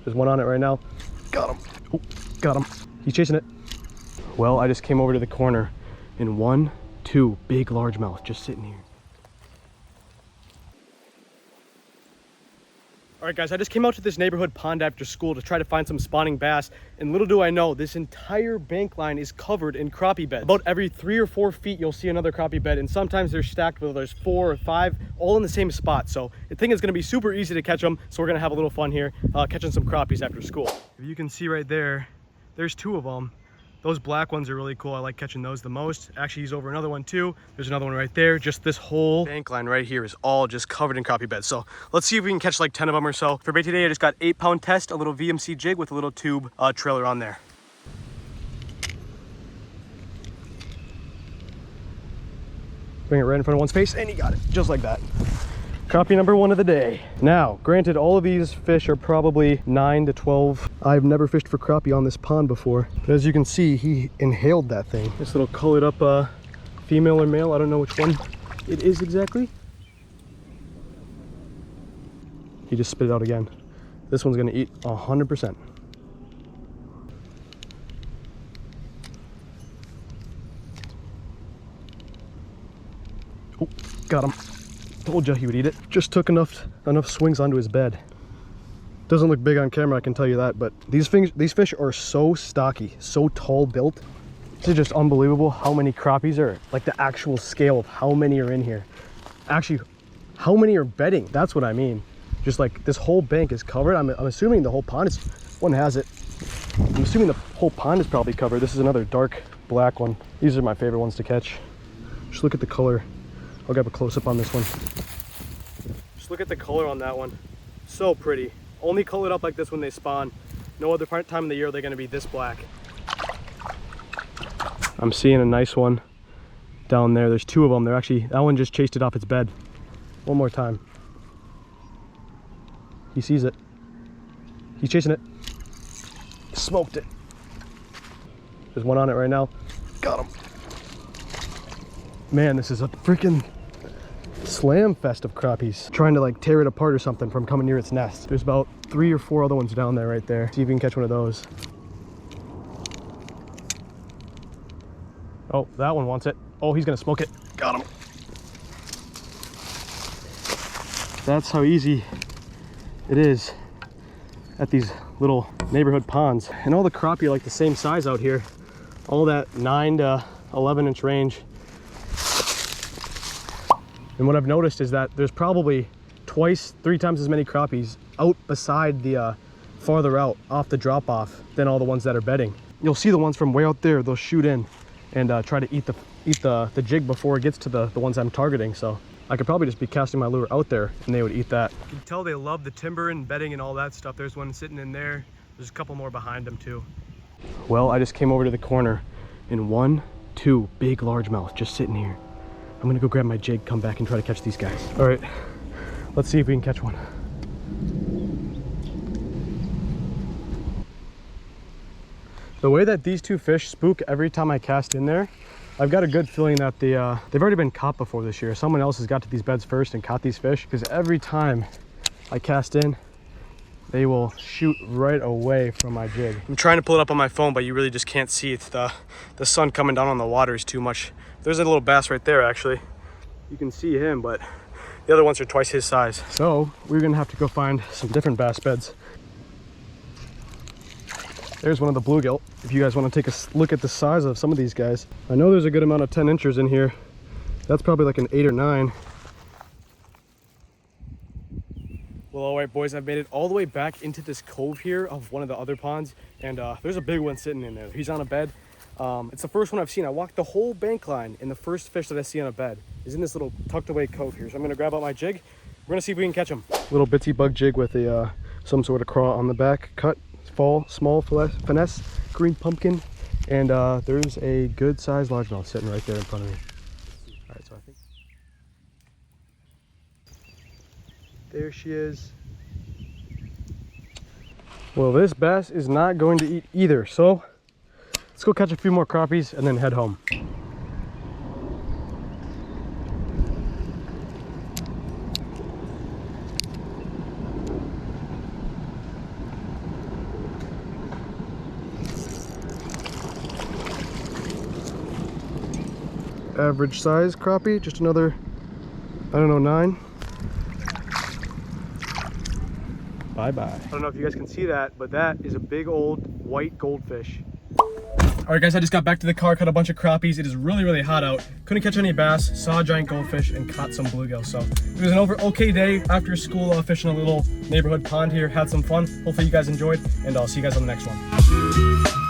There's one on it right now. Got him. Oh, got him. He's chasing it. Well, I just came over to the corner and 1, 2 big largemouth just sitting here. All right, guys, I just came out to this neighborhood pond after school to try to find some spawning bass, and little do I know, this entire bank line is covered in crappie beds. About every 3 or 4 feet, you'll see another crappie bed, and sometimes they're stacked where there's 4 or 5, all in the same spot. So I think it's gonna be super easy to catch them, so we're gonna have a little fun here, catching some crappies after school. If you can see right there, there's 2 of them. Those black ones are really cool. I like catching those the most. Actually, he's over another one too. There's another one right there. Just this whole bank line right here is all just covered in crappie beds. So let's see if we can catch like 10 of them or so. For bait today, I just got 8-pound test, a little VMC jig with a little tube trailer on there. Bring it right in front of one's face, and he got it, just like that. Crappie number 1 of the day. Now, granted, all of these fish are probably 9 to 12. I've never fished for crappie on this pond before, but as you can see, he inhaled that thing. This little colored up female or male, I don't know which one it is exactly. He just spit it out again. This one's gonna eat 100%. Oh, got him. Told you he would eat it. Just took enough swings onto his bed. Doesn't look big on camera, I can tell you that, but these fish are so stocky, so tall built. This is just unbelievable how many crappies are, like the actual scale of how many are in here. Actually, how many are bedding? That's what I mean. Just like this whole bank is covered. I'm assuming the whole pond is, one has it. I'm assuming the whole pond is probably covered. This is another dark black one. These are my favorite ones to catch. Just look at the color. I'll grab a close-up on this one. Just look at the color on that one. So pretty. Only colored up like this when they spawn. No other time of the year they're gonna be this black. I'm seeing a nice one down there. There's 2 of them. They're actually, that one just chased it off its bed. One more time. He sees it. He's chasing it. Smoked it. There's one on it right now. Got him. Man, this is a freaking slam fest of crappies. Trying to like tear it apart or something from coming near its nest. There's about 3 or 4 other ones down there right there. See if you can catch one of those. Oh, that one wants it. Oh, he's gonna smoke it. Got him. That's how easy it is at these little neighborhood ponds. And all the crappie are like the same size out here. All that 9 to 11 inch range. And what I've noticed is that there's probably 2, 3 times as many crappies out beside the farther out off the drop off than all the ones that are bedding. You'll see the ones from way out there, they'll shoot in and try to eat the jig before it gets to the ones I'm targeting. So I could probably just be casting my lure out there and they would eat that. You can tell they love the timber and bedding and all that stuff. There's one sitting in there. There's a couple more behind them too. Well, I just came over to the corner and 1, 2 big largemouth just sitting here. I'm gonna go grab my jig, come back and try to catch these guys. All right, let's see if we can catch one. The way that these 2 fish spook every time I cast in there, I've got a good feeling that they've already been caught before this year. Someone else has got to these beds first and caught these fish, because every time I cast in, they will shoot right away from my jig. I'm trying to pull it up on my phone, but you really just can't see it. The sun coming down on the water is too much. There's a little bass right there, actually. You can see him, but the other ones are twice his size. So we're gonna have to go find some different bass beds. There's one of the bluegill. If you guys want to take a look at the size of some of these guys. I know there's a good amount of 10 inchers in here. That's probably like an 8 or 9. Well, all right, boys, I've made it all the way back into this cove here of one of the other ponds, and there's a big one sitting in there. He's on a bed. It's the first one I've seen. I walked the whole bank line, and the first fish that I see on a bed is in this little tucked away cove here. So I'm gonna grab out my jig. We're gonna see if we can catch him. Little bitsy bug jig with a some sort of craw on the back, cut, small finesse, green pumpkin, and there's a good sized largemouth sitting right there in front of me. All right, so I think there she is. Well, this bass is not going to eat either, so let's go catch a few more crappies and then head home. average size crappie, just another, I don't know, 9. Bye-bye. I don't know if you guys can see that, but that is a big old white goldfish. All right, guys, I just got back to the car, caught a bunch of crappies. It is really, really hot out. Couldn't catch any bass, saw a giant goldfish, and caught some bluegill. So it was an okay day after school, fishing a little neighborhood pond here. Had some fun. Hopefully you guys enjoyed, and I'll see you guys on the next one.